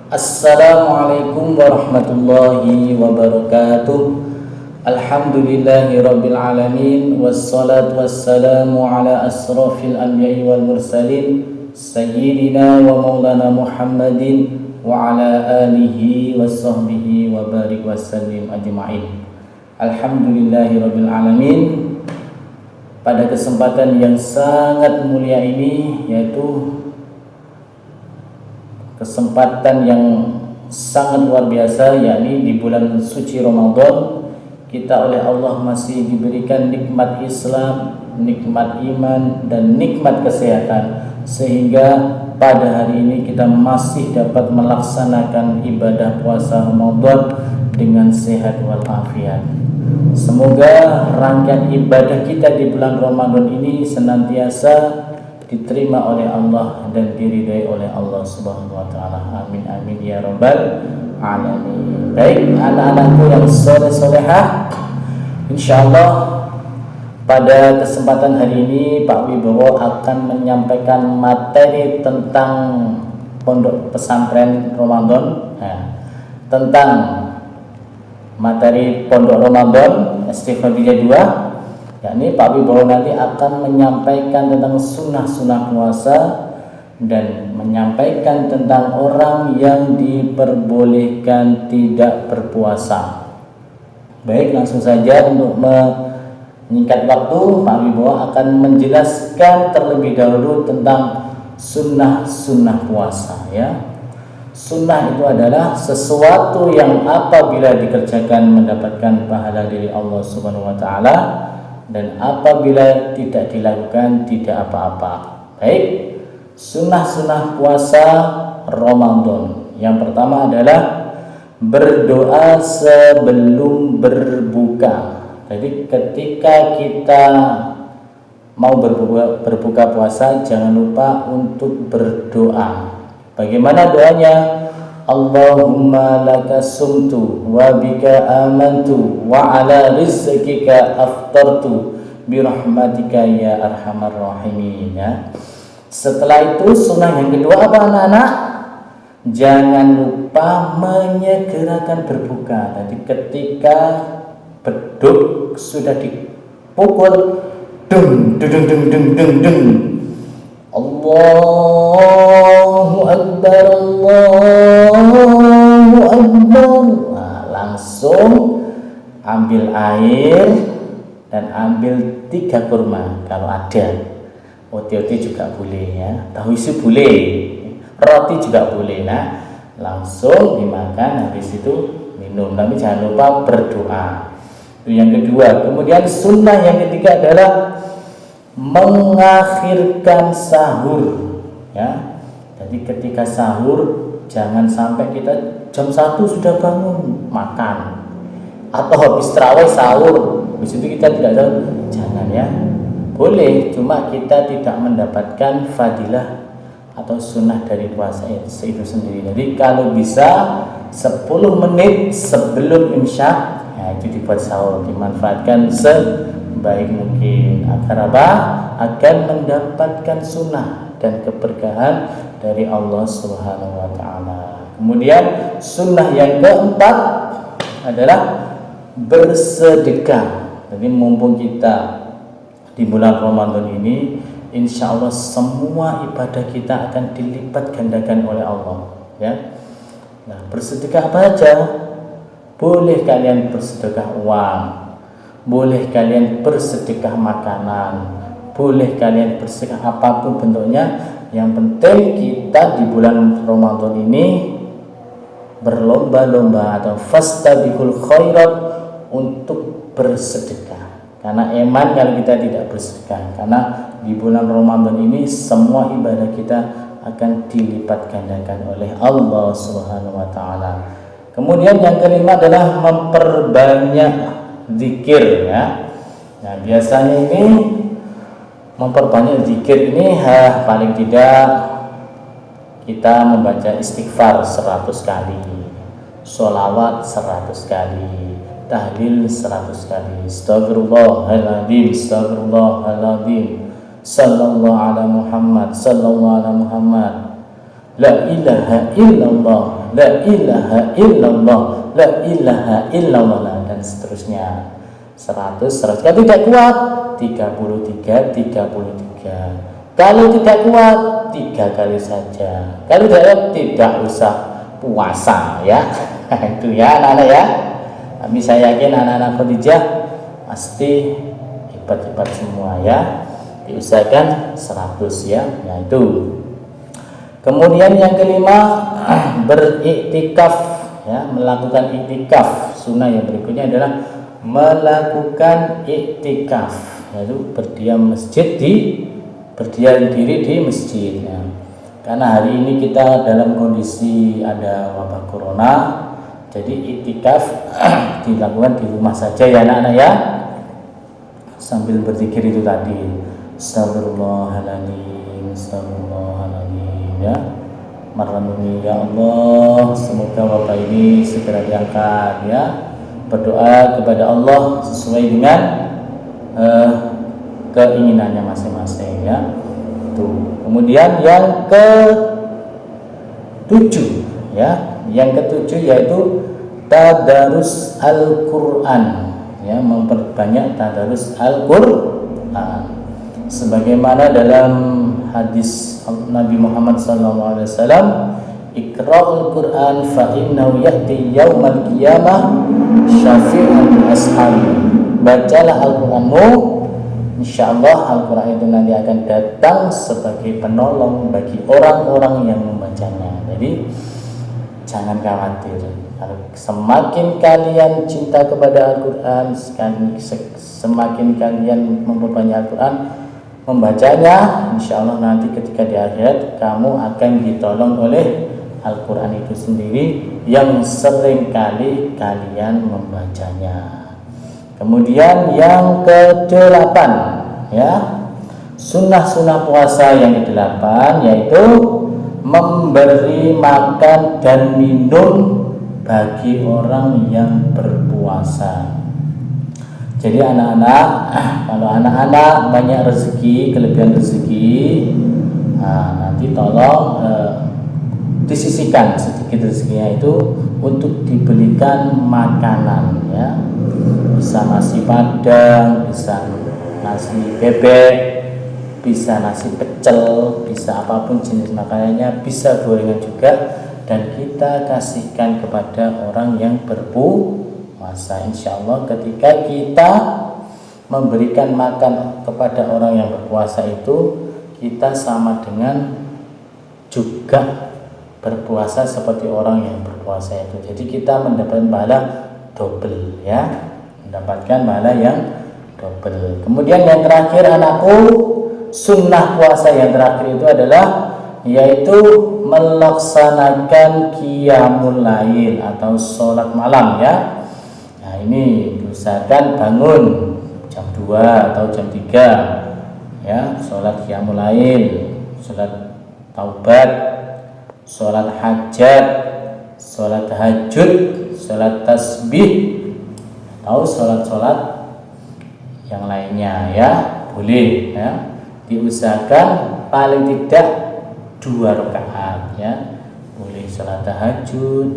Assalamualaikum warahmatullahi wabarakatuh. Alhamdulillahi rabbil alamin. Wassalatu wassalamu ala asrafil anbiya'i wal mursalin Sayyidina wa maulana Muhammadin wa ala alihi wa sahbihi wa barik wa sallim ajma'in. Alhamdulillahi rabbil alamin. Pada kesempatan yang sangat mulia ini, yaitu kesempatan yang sangat luar biasa, yakni di bulan suci Ramadan, kita oleh Allah masih diberikan nikmat Islam, nikmat iman, dan nikmat kesehatan, sehingga pada hari ini kita masih dapat melaksanakan ibadah puasa Ramadan dengan sehat walafiat. Semoga rangkaian ibadah kita di bulan Ramadan ini senantiasa diterima oleh Allah dan diridai oleh Allah Subhanahu wa taala. Amin amin ya rabbal alamin. Baik, anak-anakku yang soleh-solehah, insyaallah pada kesempatan hari ini Pak Wibowo akan menyampaikan materi tentang pondok pesantren Ramadan, tentang materi pondok Ramadan SD Khadijah 2. Yakni Pak Wibowo nanti akan menyampaikan tentang sunnah-sunnah puasa dan menyampaikan tentang orang yang diperbolehkan tidak berpuasa. Baik, langsung saja untuk menyingkat waktu, Pak Wibowo akan menjelaskan terlebih dahulu tentang sunnah-sunnah puasa, ya. Sunnah itu adalah sesuatu yang apabila dikerjakan mendapatkan pahala dari Allah Subhanahu wa taala, dan apabila tidak dilakukan tidak apa-apa. Baik, sunnah-sunnah puasa Ramadan. Yang pertama adalah berdoa sebelum berbuka. Jadi ketika kita mau berbuka puasa, jangan lupa untuk berdoa. Bagaimana doanya? Allahumma laka sumtu wa bika amantu wa ala rizqika aftartu birahmatika ya arhamar rahimin, ya. Setelah itu sunnah yang kedua apa anak-anak? Jangan lupa menyegerakan berbuka. Jadi ketika beduk sudah dipukul, dung dung dung dung dung dung, Allahu Akbar, Allahu Akbar. Nah, langsung ambil air dan ambil 3 kurma kalau ada. Oti-oti juga boleh, ya. Tahu isi boleh, roti juga boleh. Nah, langsung dimakan, habis itu minum. Tapi jangan lupa berdoa. Itu yang kedua. Kemudian sunnah yang ketiga adalah mengakhirkan sahur, ya. Jadi ketika sahur jangan sampai kita jam 1 sudah bangun makan, atau habis tarawih sahur, habis itu kita tidak sahur. Jangan, ya. Boleh, cuma kita tidak mendapatkan fadilah atau sunnah dari puasa itu sendiri. Jadi kalau bisa 10 menit sebelum imsyak, ya, itu dibuat sahur, dimanfaatkan baik mungkin agar apa? Agar mendapatkan sunnah dan keberkahan dari Allah Subhanahu wa taala. Kemudian sunnah yang keempat adalah bersedekah. Jadi mumpung kita di bulan Ramadan ini, insya Allah semua ibadah kita akan dilipat gandakan oleh Allah, ya. Nah, bersedekah apa aja? Boleh kalian bersedekah uang, boleh kalian bersedekah makanan, boleh kalian bersedekah apapun bentuknya. Yang penting kita di bulan Ramadan ini berlomba-lomba atau fastabiqul khairat untuk bersedekah. Karena eman kalau kita tidak bersedekah. Karena di bulan Ramadan ini semua ibadah kita akan dilipat gandakan oleh Allah Subhanahu wa taala. Kemudian yang kelima adalah memperbanyak zikir, ya. Nah, biasanya ini memperbanyak zikir ini paling tidak kita membaca istighfar 100 kali, sholawat 100 kali, tahlil 100 kali, astagfirullahaladzim, astagfirullahaladzim, sallallahu ala Muhammad, sallallahu ala Muhammad, la ilaha illallah, la ilaha illallah, la ilaha illallah, dan seterusnya. 100 kalau tidak kuat 33. Kalau tidak kuat 3 kali saja. Kalau tidak usah puasa ya. Itu ya anak-anak ya. Tapi saya yakin anak-anak Khadijah pasti hebat-hebat semua ya. Diusahakan 100 ya. Ya itu. Kemudian yang kelima, beriktikaf ya, melakukan iktikaf. Sunnah yang berikutnya adalah melakukan iktikaf, yaitu berdiam diri di masjid ya. Karena hari ini kita dalam kondisi ada wabah corona, jadi iktikaf dilakukan di rumah saja ya anak-anak ya, sambil berzikir itu tadi, astagfirullahaladzim, astagfirullahaladzim ya, merenungi ya Allah, semoga wabah ini segera diangkat ya, berdoa kepada Allah sesuai dengan keinginannya masing-masing ya. Tuh. Kemudian yang ke-7 ya, yang ke-7 yaitu tadarus Al-Qur'an ya, memperbanyak tadarus Al-Qur'an. Sebagaimana dalam hadis Nabi Muhammad SAW, Iqra'ul Qur'an fa innahu ya'ti yaumal qiyamah syafi'an ashabi. Bacalah Al-Qur'anmu, insyaallah Al-Quran itu nanti akan datang sebagai penolong bagi orang-orang yang membacanya. Jadi jangan khawatir. Semakin kalian cinta kepada Al-Quran, semakin kalian memperbanyak Al-Quran, membacanya, insyaallah nanti ketika di akhirat kamu akan ditolong oleh Al-Quran itu sendiri yang sering kali kalian membacanya. Kemudian yang ke-8 ya, sunnah-sunnah puasa yang ke-8 yaitu memberi makan dan minum bagi orang yang berpuasa. Jadi anak-anak, kalau anak-anak banyak rezeki, kelebihan rezeki, nanti tolong disisihkan sedikit rezekinya itu untuk dibelikan makanan ya. Bisa nasi padang, bisa nasi bebek, bisa nasi pecel, bisa apapun jenis makanannya, bisa gorengan juga, dan kita kasihkan kepada orang yang berpuasa. Insya Allah ketika kita memberikan makan kepada orang yang berpuasa itu, kita sama dengan juga berpuasa seperti orang yang berpuasa itu. Jadi kita mendapatkan pahala double ya, mendapatkan pahala yang double. Kemudian yang terakhir anakku, sunnah puasa yang terakhir itu adalah yaitu melaksanakan qiyamul lail atau sholat malam ya. Nah ini diusahakan bangun jam 2 atau jam 3 ya, sholat qiyamul lail, sholat taubat, sholat hajat, sholat tahajud, sholat tasbih, atau sholat-sholat yang lainnya ya, boleh ya, diusahakan paling tidak 2 rakaat ya, boleh sholat tahajud,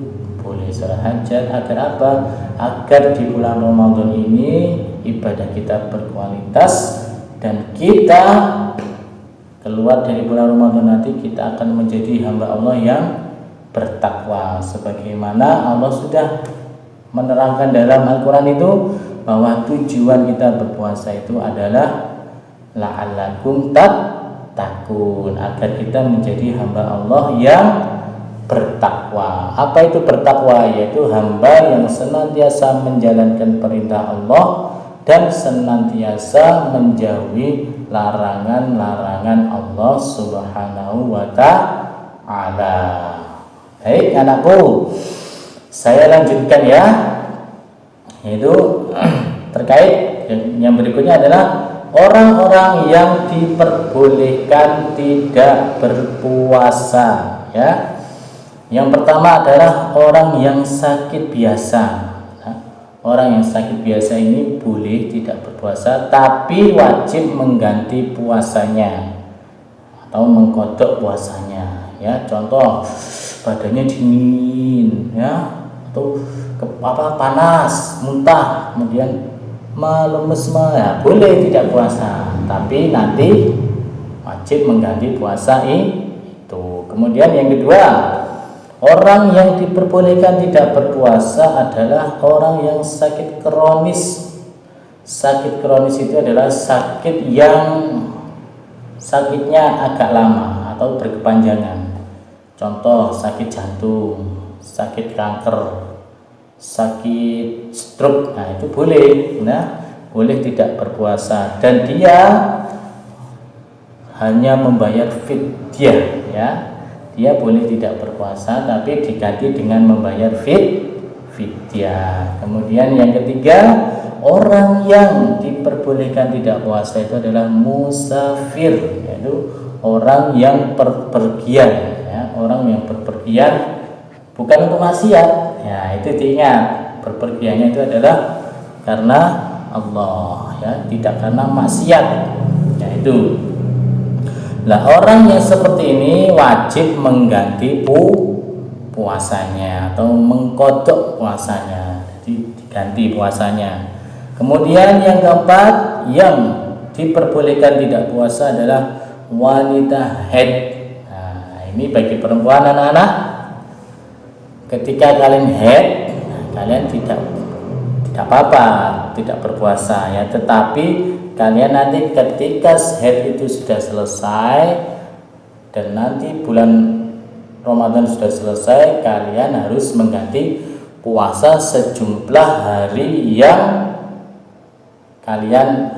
boleh sholat hajat. Agar apa? Agar di bulan Ramadan ini ibadah kita berkualitas dan kita keluar dari bulan Ramadan nanti kita akan menjadi hamba Allah yang bertakwa, sebagaimana Allah sudah menerangkan dalam Al-Quran itu bahwa tujuan kita berpuasa itu adalah la'allakum tattaqun, agar kita menjadi hamba Allah yang bertakwa. Apa itu bertakwa? Yaitu hamba yang senantiasa menjalankan perintah Allah dan senantiasa menjauhi larangan-larangan Allah Subhanahu wa ta'ala. Baik anakku, saya lanjutkan ya, yaitu terkait yang berikutnya adalah orang-orang yang diperbolehkan tidak berpuasa ya. Yang pertama adalah orang yang sakit biasa. Orang yang sakit biasa ini boleh tidak berpuasa, tapi wajib mengganti puasanya atau mengkodok puasanya ya. Contoh badannya dingin ya, atau panas, muntah, kemudian lemes ya, boleh tidak puasa, tapi nanti wajib mengganti puasa itu. Kemudian yang kedua, orang yang diperbolehkan tidak berpuasa adalah orang yang sakit kronis. Sakit kronis itu adalah sakit yang sakitnya agak lama atau berkepanjangan. Contoh sakit jantung, sakit kanker, sakit stroke. Nah, itu boleh. Nah, boleh tidak berpuasa dan dia hanya membayar fidyah ya. Dia boleh tidak berpuasa tapi diganti dengan membayar fidyah. Kemudian yang ketiga, orang yang diperbolehkan tidak puasa itu adalah musafir, yaitu orang yang berpergian ya, orang yang berpergian bukan untuk maksiat. Ya, itu diingat, berpergiannya itu adalah karena Allah ya, tidak karena maksiat. Ya, itu. Nah, orang yang seperti ini wajib mengganti puasanya atau mengkodok puasanya. Jadi diganti puasanya. Kemudian yang keempat, yang diperbolehkan tidak puasa adalah wanita haid. Nah, ini bagi perempuan anak-anak, ketika kalian haid, kalian tidak apa-apa, tidak berpuasa ya, tetapi kalian nanti ketika haid itu sudah selesai dan nanti bulan Ramadan sudah selesai, kalian harus mengganti puasa sejumlah hari yang kalian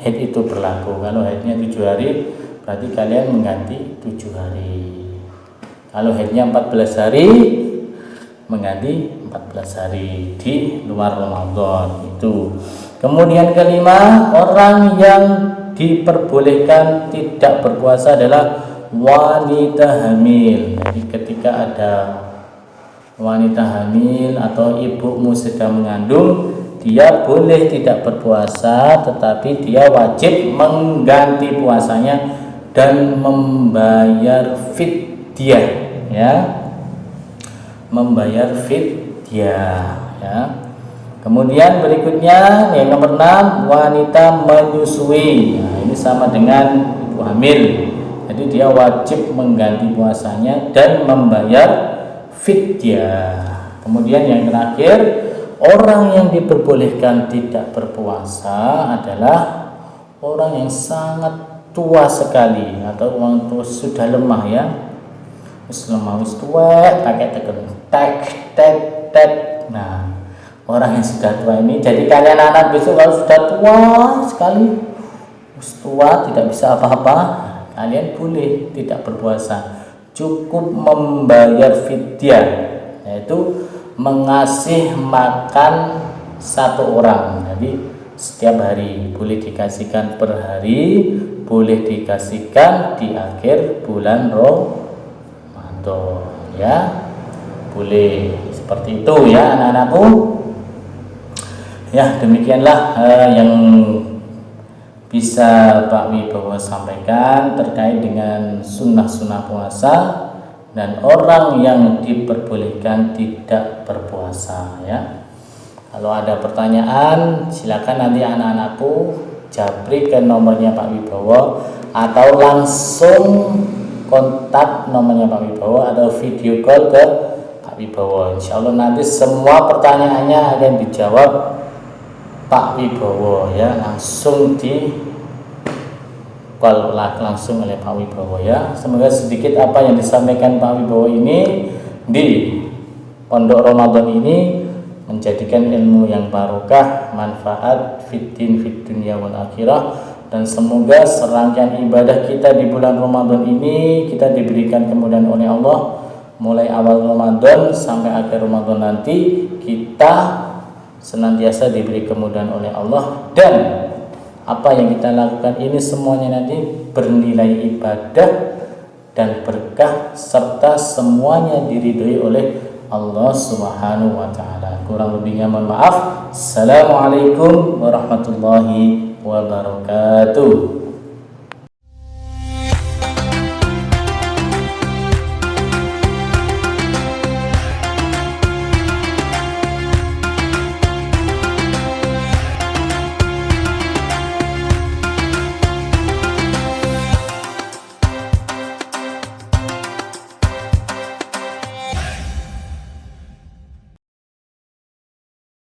haid itu berlaku. Kalau haidnya 7 hari, berarti kalian mengganti 7 hari. Kalau haidnya 14 hari, mengganti 14 hari di luar Ramadan itu. Kemudian kelima, orang yang diperbolehkan tidak berpuasa adalah wanita hamil. Jadi ketika ada wanita hamil atau ibumu sedang mengandung, dia boleh tidak berpuasa, tetapi dia wajib mengganti puasanya dan membayar fidyah ya, membayar fidyah ya. Kemudian berikutnya yang nomor 6, wanita menyusui. Nah, ini sama dengan ibu hamil, jadi dia wajib mengganti puasanya dan membayar fidyah. Kemudian yang terakhir, orang yang diperbolehkan tidak berpuasa adalah orang yang sangat tua sekali atau orang tua sudah lemah ya, lemah, tua, pakai tekan tek. Nah, orang yang sudah tua ini, jadi kalian anak besok kalau sudah tua sekali, tua tidak bisa apa-apa, kalian boleh tidak berpuasa, cukup membayar fidyah, yaitu mengasih makan satu orang. Jadi setiap hari, boleh dikasihkan per hari, boleh dikasihkan di akhir bulan Ramadan ya, boleh seperti itu ya anak-anakku ya. Demikianlah yang bisa Pak Wibowo sampaikan terkait dengan sunnah-sunnah puasa dan orang yang diperbolehkan tidak berpuasa ya. Kalau ada pertanyaan, silakan nanti anak-anakku japri ke nomornya Pak Wibowo atau langsung kontak nomornya Pak Wibowo atau video call ke Pak Wibowo. Insya Allah nanti semua pertanyaannya akan dijawab Pak Wibowo ya, langsung di call langsung oleh Pak Wibowo ya. Semoga sedikit apa yang disampaikan Pak Wibowo ini di Pondok Ramadan ini menjadikan ilmu yang barokah, manfaat fiddin fid dunya wal akhirah, dan semoga serangkaian ibadah kita di bulan Ramadan ini kita diberikan kemudahan oleh Allah, mulai awal Ramadan sampai akhir Ramadan nanti kita senantiasa diberi kemudahan oleh Allah, dan apa yang kita lakukan ini semuanya nanti bernilai ibadah dan berkah serta semuanya diridhoi oleh Allah Subhanahu wa taala. Kurang lebihnya mohon maaf. Assalamualaikum warahmatullahi wabarakatuh.